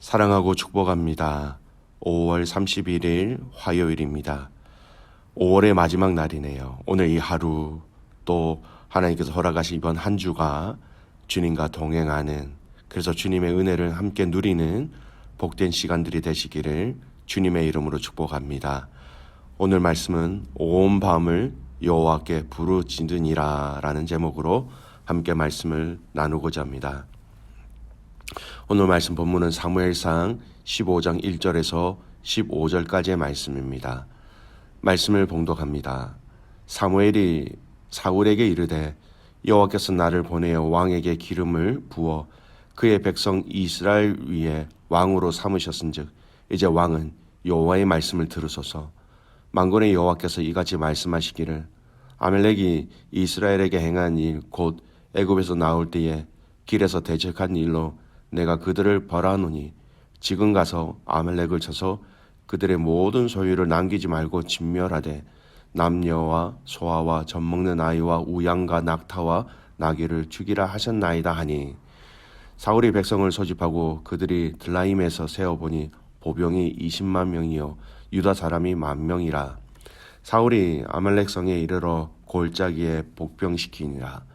사랑하고 축복합니다. 5월 31일 화요일입니다. 5월의 마지막 날이네요. 오늘 이 하루 또 하나님께서 허락하신 이번 한 주가 주님과 동행하는, 그래서 주님의 은혜를 함께 누리는 복된 시간들이 되시기를 주님의 이름으로 축복합니다. 오늘 말씀은 온 밤을 여호와께 부르짖으니라 라는 제목으로 함께 말씀을 나누고자 합니다. 오늘 말씀 본문은 사무엘상 15장 1절에서 15절까지의 말씀입니다. 말씀을 봉독합니다. 사무엘이 사울에게 이르되 여호와께서 나를 보내어 왕에게 기름을 부어 그의 백성 이스라엘 위에 왕으로 삼으셨은즉 이제 왕은 여호와의 말씀을 들으소서. 만군의 여호와께서 이같이 말씀하시기를 아멜렉이 이스라엘에게 행한 일 곧 애굽에서 나올 때에 길에서 대적한 일로 내가 그들을 벌하노니 지금 가서 아멜렉을 쳐서 그들의 모든 소유를 남기지 말고 진멸하되 남녀와 소아와 젖먹는 아이와 우양과 낙타와 나귀를 죽이라 하셨나이다 하니 사울이 백성을 소집하고 그들이 들라임에서 세어보니 보병이 20만 명이요 유다 사람이 10,000명이라. 사울이 아말렉 성에 이르러 골짜기에 복병시키니라.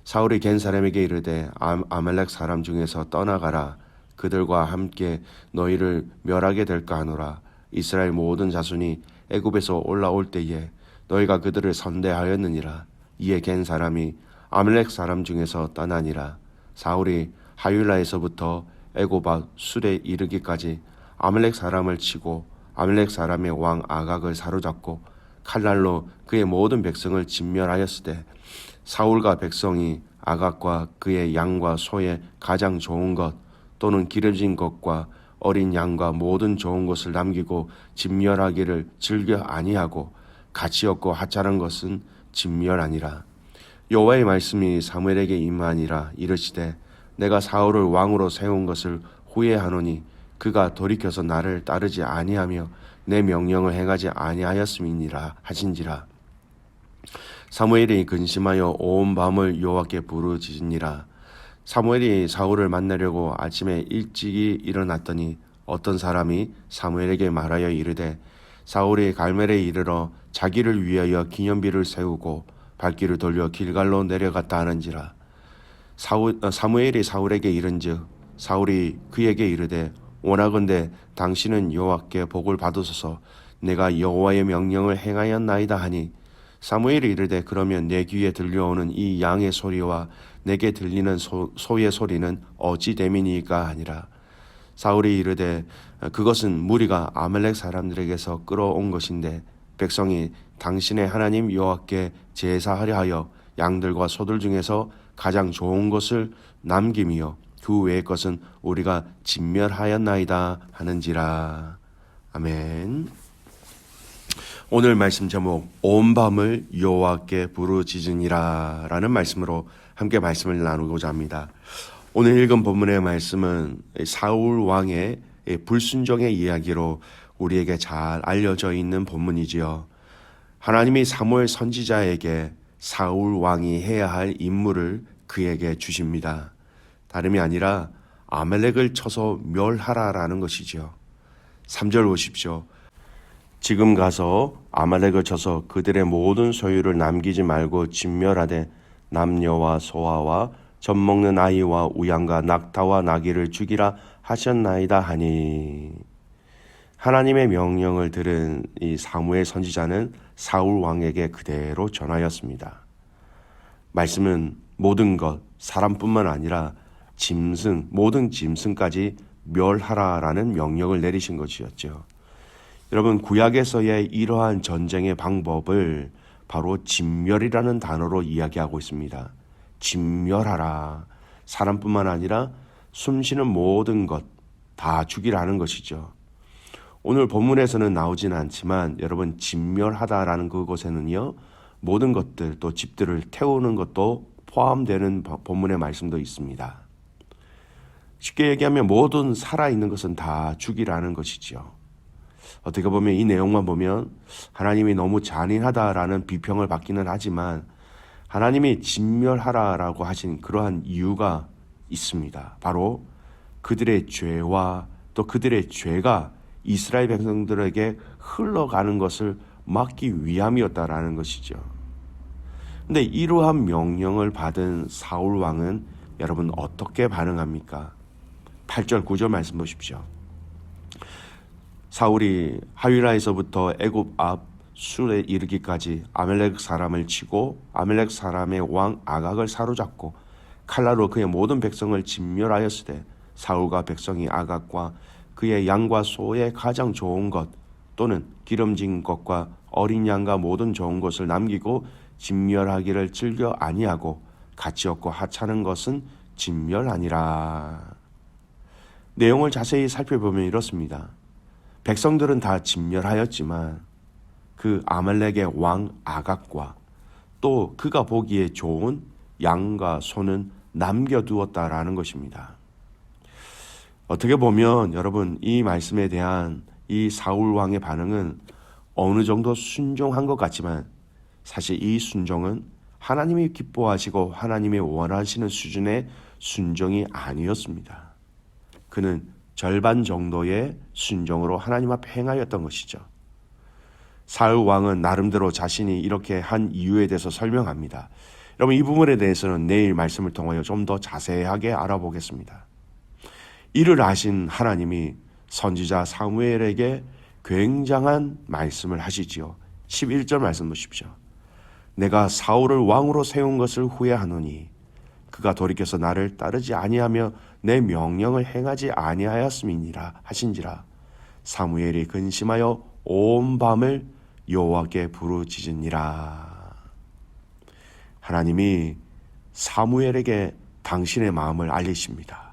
사울이 겐 사람에게 이르되 아말렉 사람 중에서 떠나가라. 그들과 함께 너희를 멸하게 될까 하노라. 이스라엘 모든 자손이 애굽에서 올라올 때에 너희가 그들을 선대하였느니라. 이에 겐 사람이 아말렉 사람 중에서 떠나니라. 사울이 하윌라에서부터 애고바 술에 이르기까지 아말렉 사람을 치고 아말렉 사람의 왕 아각을 사로잡고 칼날로 그의 모든 백성을 진멸하였으되 사울과 백성이 아각과 그의 양과 소의 가장 좋은 것 또는 기름진 것과 어린 양과 모든 좋은 것을 남기고 진멸하기를 즐겨 아니하고 가치 없고 하찮은 것은 진멸하니라. 여호와의 말씀이 사무엘에게 임하니라. 이르시되 내가 사울을 왕으로 세운 것을 후회하노니 그가 돌이켜서 나를 따르지 아니하며 내 명령을 행하지 아니하였음이니라 하신지라. 사무엘이 근심하여 온 밤을 여호와께 부르짖으니라. 사무엘이 사울을 만나려고 아침에 일찍이 일어났더니 어떤 사람이 사무엘에게 말하여 이르되 사울이 갈멜에 이르러 자기를 위하여 기념비를 세우고 발길을 돌려 길갈로 내려갔다 하는지라. 사무엘이 사울에게 이른즉 사울이 그에게 이르되 원하건대 당신은 여호와께 복을 받으소서. 내가 여호와의 명령을 행하였나이다 하니 사무엘이 이르되 그러면 내 귀에 들려오는 이 양의 소리와 내게 들리는 소의 소리는 어찌 됨이니까 하니라. 사울이 이르되 그것은 무리가 아말렉 사람들에게서 끌어온 것인데 백성이 당신의 하나님 여호와께 제사하려 하여 양들과 소들 중에서 가장 좋은 것을 남김이요 그 외의 것은 우리가 진멸하였나이다 하는지라. 아멘. 오늘 말씀 제목 온 밤을 여호와께 부르짖으니라 라는 말씀으로 함께 말씀을 나누고자 합니다. 오늘 읽은 본문의 말씀은 사울 왕의 불순종의 이야기로 우리에게 잘 알려져 있는 본문이지요. 하나님이 사무엘 선지자에게 사울 왕이 해야 할 임무를 그에게 주십니다. 다름이 아니라 아멜렉을 쳐서 멸하라라는 것이죠. 3절 보십시오. 지금 가서 아말렉을 쳐서 그들의 모든 소유를 남기지 말고 진멸하되 남녀와 소아와 젖먹는 아이와 우양과 낙타와 나귀를 죽이라 하셨나이다 하니 하나님의 명령을 들은 이 사무엘 선지자는 사울 왕에게 그대로 전하였습니다. 말씀은 모든 것, 사람뿐만 아니라 짐승, 모든 짐승까지 멸하라라는 명령을 내리신 것이었죠. 여러분, 구약에서의 이러한 전쟁의 방법을 바로 진멸이라는 단어로 이야기하고 있습니다. 진멸하라. 사람뿐만 아니라 숨쉬는 모든 것 다 죽이라는 것이죠. 오늘 본문에서는 나오진 않지만 여러분, 진멸하다라는 그곳에는요 모든 것들 또 집들을 태우는 것도 포함되는 본문의 말씀도 있습니다. 쉽게 얘기하면 모든 살아있는 것은 다 죽이라는 것이죠. 어떻게 보면 이 내용만 보면 하나님이 너무 잔인하다라는 비평을 받기는 하지만 하나님이 진멸하라라고 하신 그러한 이유가 있습니다. 바로 그들의 죄와 또 그들의 죄가 이스라엘 백성들에게 흘러가는 것을 막기 위함이었다라는 것이죠. 근데 이러한 명령을 받은 사울 왕은 여러분 어떻게 반응합니까? 8절 9절 말씀 보십시오. 사울이 하윌라에서부터 애굽 앞 술에 이르기까지 아멜렉 사람을 치고 아멜렉 사람의 왕 아각을 사로잡고 칼날로 그의 모든 백성을 진멸하였으되 사울과 백성이 아각과 그의 양과 소의 가장 좋은 것 또는 기름진 것과 어린 양과 모든 좋은 것을 남기고 진멸하기를 즐겨 아니하고 가치 없고 하찮은 것은 진멸하니라. 내용을 자세히 살펴보면 이렇습니다. 백성들은 다 진멸하였지만 그 아말렉의 왕 아각과 또 그가 보기에 좋은 양과 소는 남겨두었다라는 것입니다. 어떻게 보면 여러분 이 말씀에 대한 이 사울 왕의 반응은 어느 정도 순종한 것 같지만 사실 이 순종은 하나님이 기뻐하시고 하나님이 원하시는 수준의 순종이 아니었습니다. 그는 절반 정도의 순종으로 하나님 앞에 행하였던 것이죠. 사울 왕은 나름대로 자신이 이렇게 한 이유에 대해서 설명합니다. 여러분 이 부분에 대해서는 내일 말씀을 통하여 좀 더 자세하게 알아보겠습니다. 이를 아신 하나님이 선지자 사무엘에게 굉장한 말씀을 하시지요. 11절 말씀 보십시오. 내가 사울을 왕으로 세운 것을 후회하노니 그가 돌이켜서 나를 따르지 아니하며 내 명령을 행하지 아니하였음이니라 하신지라. 사무엘이 근심하여 온 밤을 여호와께 부르짖으니라. 하나님이 사무엘에게 당신의 마음을 알리십니다.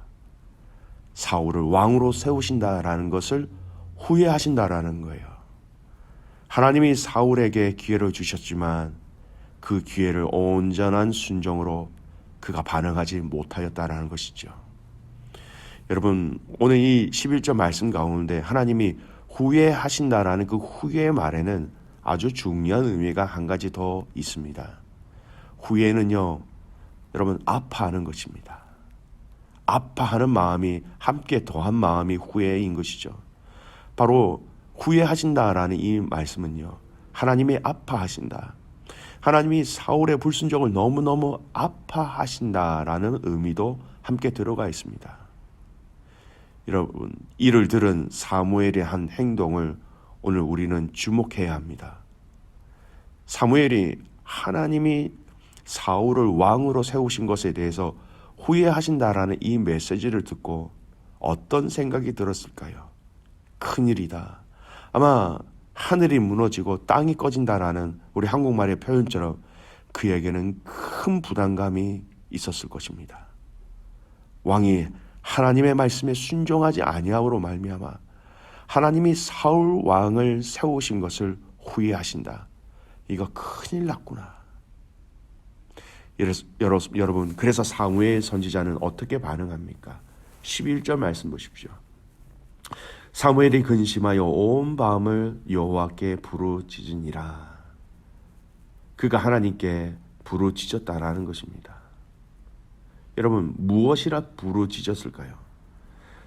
사울을 왕으로 세우신다라는 것을 후회하신다라는 거예요. 하나님이 사울에게 기회를 주셨지만 그 기회를 온전한 순종으로 그가 반응하지 못하였다라는 것이죠. 여러분 오늘 이 11절 말씀 가운데 하나님이 후회하신다라는 그 후회의 말에는 아주 중요한 의미가 한 가지 더 있습니다. 후회는요 여러분 아파하는 것입니다. 아파하는 마음이 함께 더한 마음이 후회인 것이죠. 바로 후회하신다라는 이 말씀은요 하나님이 아파하신다, 하나님이 사울의 불순종을 너무너무 아파하신다라는 의미도 함께 들어가 있습니다. 여러분 이를 들은 사무엘의 한 행동을 오늘 우리는 주목해야 합니다. 사무엘이 하나님이 사울을 왕으로 세우신 것에 대해서 후회하신다라는 이 메시지를 듣고 어떤 생각이 들었을까요? 큰일이다. 아마 하늘이 무너지고 땅이 꺼진다라는 우리 한국말의 표현처럼 그에게는 큰 부담감이 있었을 것입니다. 왕이 하나님의 말씀에 순종하지 아니함으로 말미암아 하나님이 사울 왕을 세우신 것을 후회하신다. 이거 큰일 났구나. 여러분 그래서 사무엘 선지자는 어떻게 반응합니까? 11절 말씀 보십시오. 사무엘이 근심하여 온 밤을 여호와께 부르짖으니라. 그가 하나님께 부르짖었다라는 것입니다. 여러분 무엇이라 부르짖었을까요?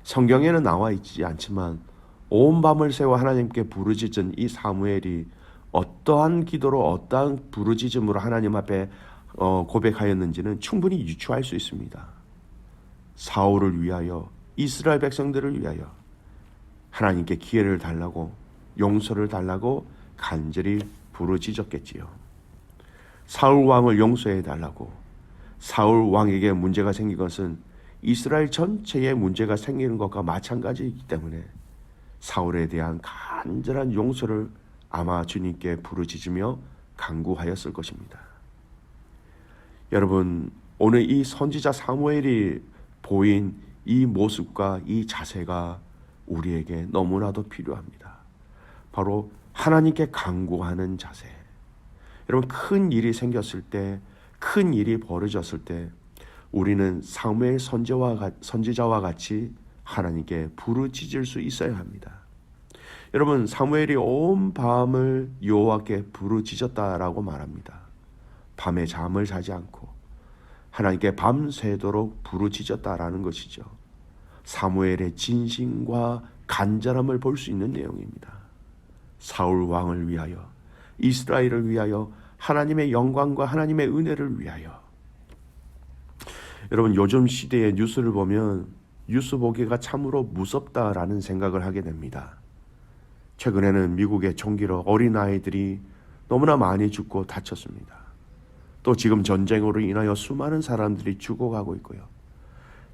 성경에는 나와 있지 않지만 온 밤을 새워 하나님께 부르짖은 이 사무엘이 어떠한 기도로 어떠한 부르짖음으로 하나님 앞에 고백하였는지는 충분히 유추할 수 있습니다. 사울을 위하여, 이스라엘 백성들을 위하여 하나님께 기회를 달라고, 용서를 달라고 간절히 부르짖었겠지요. 사울 왕을 용서해 달라고. 사울 왕에게 문제가 생긴 것은 이스라엘 전체에 문제가 생기는 것과 마찬가지이기 때문에 사울에 대한 간절한 용서를 아마 주님께 부르짖으며 간구하였을 것입니다. 여러분, 오늘 이 선지자 사무엘이 보인 이 모습과 이 자세가 우리에게 너무나도 필요합니다. 바로 하나님께 간구하는 자세. 여러분, 큰 일이 생겼을 때, 큰 일이 벌어졌을 때 우리는 사무엘 선지자와 같이 하나님께 부르짖을 수 있어야 합니다. 여러분, 사무엘이 온 밤을 여호와께 부르짖었다라고 말합니다. 밤에 잠을 자지 않고 하나님께 밤새도록 부르짖었다라는 것이죠. 사무엘의 진심과 간절함을 볼 수 있는 내용입니다. 사울 왕을 위하여, 이스라엘을 위하여, 하나님의 영광과 하나님의 은혜를 위하여. 여러분, 요즘 시대의 뉴스를 보면 뉴스 보기가 참으로 무섭다라는 생각을 하게 됩니다. 최근에는 미국의 총기로 어린아이들이 너무나 많이 죽고 다쳤습니다. 또 지금 전쟁으로 인하여 수많은 사람들이 죽어가고 있고요.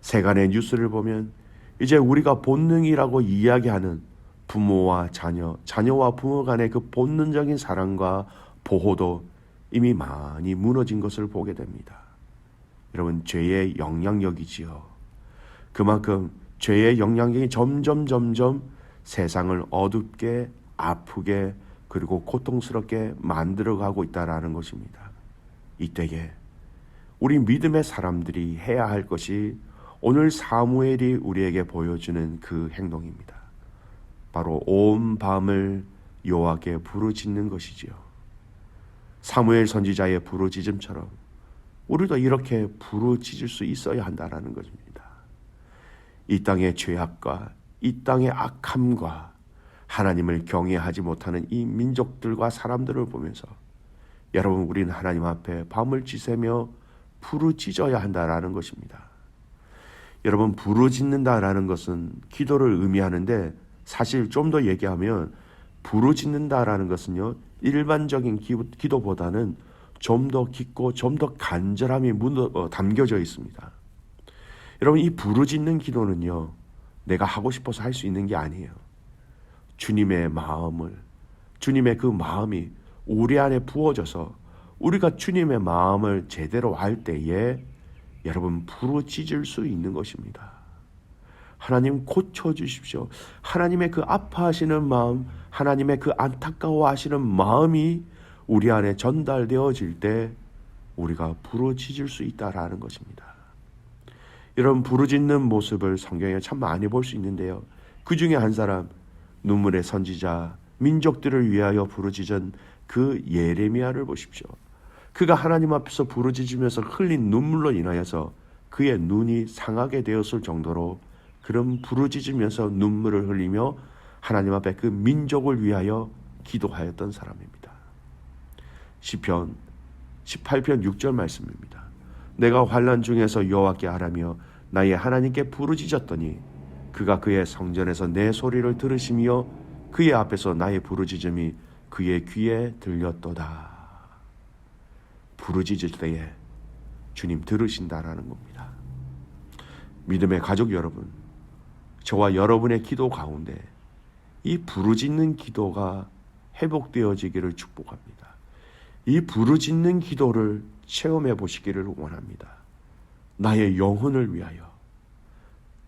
세간의 뉴스를 보면 이제 우리가 본능이라고 이야기하는 부모와 자녀, 자녀와 부모 간의 그 본능적인 사랑과 보호도 이미 많이 무너진 것을 보게 됩니다. 여러분, 죄의 영향력이지요. 그만큼 죄의 영향력이 점점 세상을 어둡게, 아프게, 그리고 고통스럽게 만들어가고 있다는 것입니다. 이때에 우리 믿음의 사람들이 해야 할 것이 오늘 사무엘이 우리에게 보여주는 그 행동입니다. 바로 온 밤을 여호와께 부르짖는 것이지요. 사무엘 선지자의 부르짖음처럼 우리도 이렇게 부르짖을 수 있어야 한다는 것입니다. 이 땅의 죄악과 이 땅의 악함과 하나님을 경외하지 못하는 이 민족들과 사람들을 보면서 여러분, 우리는 하나님 앞에 밤을 지새며 부르짖어야 한다는 것입니다. 여러분, 부르짖는다라는 것은 기도를 의미하는데, 사실 좀 더 얘기하면 부르짖는다라는 것은요, 일반적인 기도보다는 좀 더 깊고 좀 더 간절함이 담겨져 있습니다. 여러분, 이 부르짖는 기도는요, 내가 하고 싶어서 할 수 있는 게 아니에요. 주님의 마음을, 주님의 그 마음이 우리 안에 부어져서 우리가 주님의 마음을 제대로 알 때에 여러분, 부르짖을 수 있는 것입니다. 하나님 고쳐주십시오. 하나님의 그 아파하시는 마음, 하나님의 그 안타까워하시는 마음이 우리 안에 전달되어질 때 우리가 부르짖을 수 있다라는 것입니다. 이런 부르짖는 모습을 성경에 참 많이 볼 수 있는데요. 그 중에 한 사람, 눈물의 선지자, 민족들을 위하여 부르짖은 그 예레미야를 보십시오. 그가 하나님 앞에서 부르짖으면서 흘린 눈물로 인하여서 그의 눈이 상하게 되었을 정도로 그런 부르짖으면서 눈물을 흘리며 하나님 앞에 그 민족을 위하여 기도하였던 사람입니다. 시편 18편 6절 말씀입니다. 내가 환난 중에서 여호와께 아뢰며 나의 하나님께 부르짖었더니 그가 그의 성전에서 내 소리를 들으시며 그의 앞에서 나의 부르짖음이 그의 귀에 들렸도다. 부르짖을 때에 주님 들으신다라는 겁니다. 믿음의 가족 여러분, 저와 여러분의 기도 가운데 이 부르짖는 기도가 회복되어지기를 축복합니다. 이 부르짖는 기도를 체험해 보시기를 원합니다. 나의 영혼을 위하여,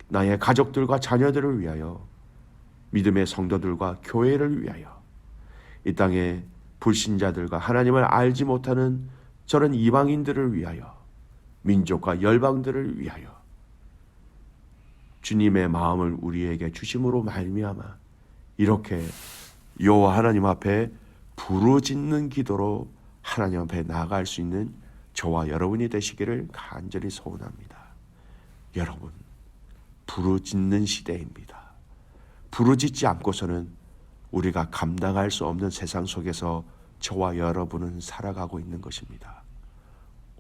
나의 가족들과 자녀들을 위하여, 믿음의 성도들과 교회를 위하여, 이 땅의 불신자들과 하나님을 알지 못하는 저런 이방인들을 위하여, 민족과 열방들을 위하여 주님의 마음을 우리에게 주심으로 말미암아 이렇게 여호와 하나님 앞에 부르짖는 기도로 하나님 앞에 나아갈 수 있는 저와 여러분이 되시기를 간절히 소원합니다. 여러분, 부르짖는 시대입니다. 부르짖지 않고서는 우리가 감당할 수 없는 세상 속에서 저와 여러분은 살아가고 있는 것입니다.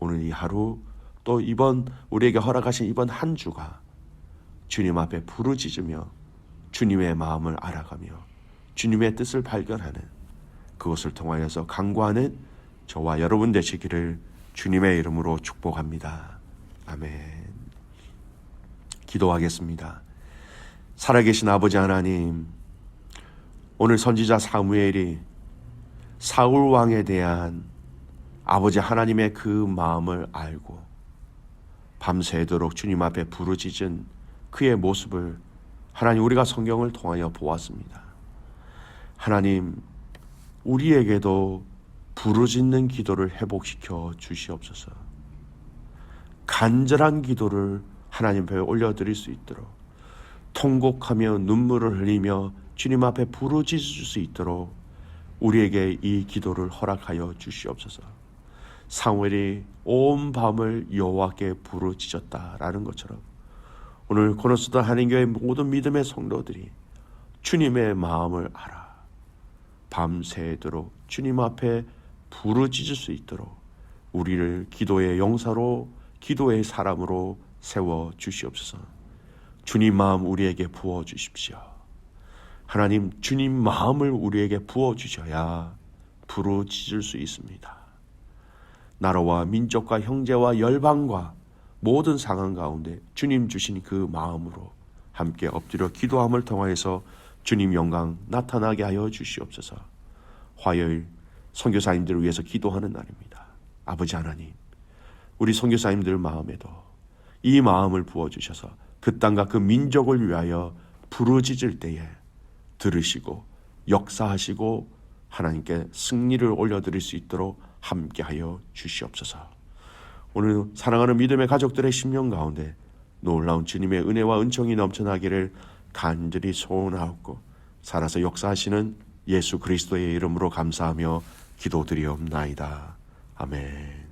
오늘 이 하루, 또 이번 우리에게 허락하신 이번 한 주가 주님 앞에 부르짖으며 주님의 마음을 알아가며 주님의 뜻을 발견하는, 그것을 통하여서 강구하는 저와 여러분 되시기를 주님의 이름으로 축복합니다. 아멘. 기도하겠습니다. 살아계신 아버지 하나님, 오늘 선지자 사무엘이 사울 왕에 대한 아버지 하나님의 그 마음을 알고 밤새도록 주님 앞에 부르짖은 그의 모습을 하나님, 우리가 성경을 통하여 보았습니다. 하나님, 우리에게도 부르짖는 기도를 회복시켜 주시옵소서. 간절한 기도를 하나님 앞에 올려드릴 수 있도록, 통곡하며 눈물을 흘리며 주님 앞에 부르짖을 수 있도록 우리에게 이 기도를 허락하여 주시옵소서. 사무엘이 온 밤을 여호와께 부르짖었다라는 것처럼 오늘 코너스드 한인교회 모든 믿음의 성도들이 주님의 마음을 알아 밤새도록 주님 앞에 부르짖을 수 있도록 우리를 기도의 용사로 기도의 사람으로 세워 주시옵소서. 주님 마음 우리에게 부어 주십시오. 하나님, 주님 마음을 우리에게 부어 주셔야 부르짖을 수 있습니다. 나라와 민족과 형제와 열방과 모든 상황 가운데 주님 주신 그 마음으로 함께 엎드려 기도함을 통하여서 주님 영광 나타나게 하여 주시옵소서. 화요일 선교사님들을 위해서 기도하는 날입니다. 아버지 하나님, 우리 선교사님들 마음에도 이 마음을 부어주셔서 그 땅과 그 민족을 위하여 부르짖을 때에 들으시고 역사하시고 하나님께 승리를 올려드릴 수 있도록 함께하여 주시옵소서. 오늘 사랑하는 믿음의 가족들의 심령 가운데 놀라운 주님의 은혜와 은총이 넘쳐나기를 간절히 소원하옵고 살아서 역사하시는 예수 그리스도의 이름으로 감사하며 기도드리옵나이다. 아멘.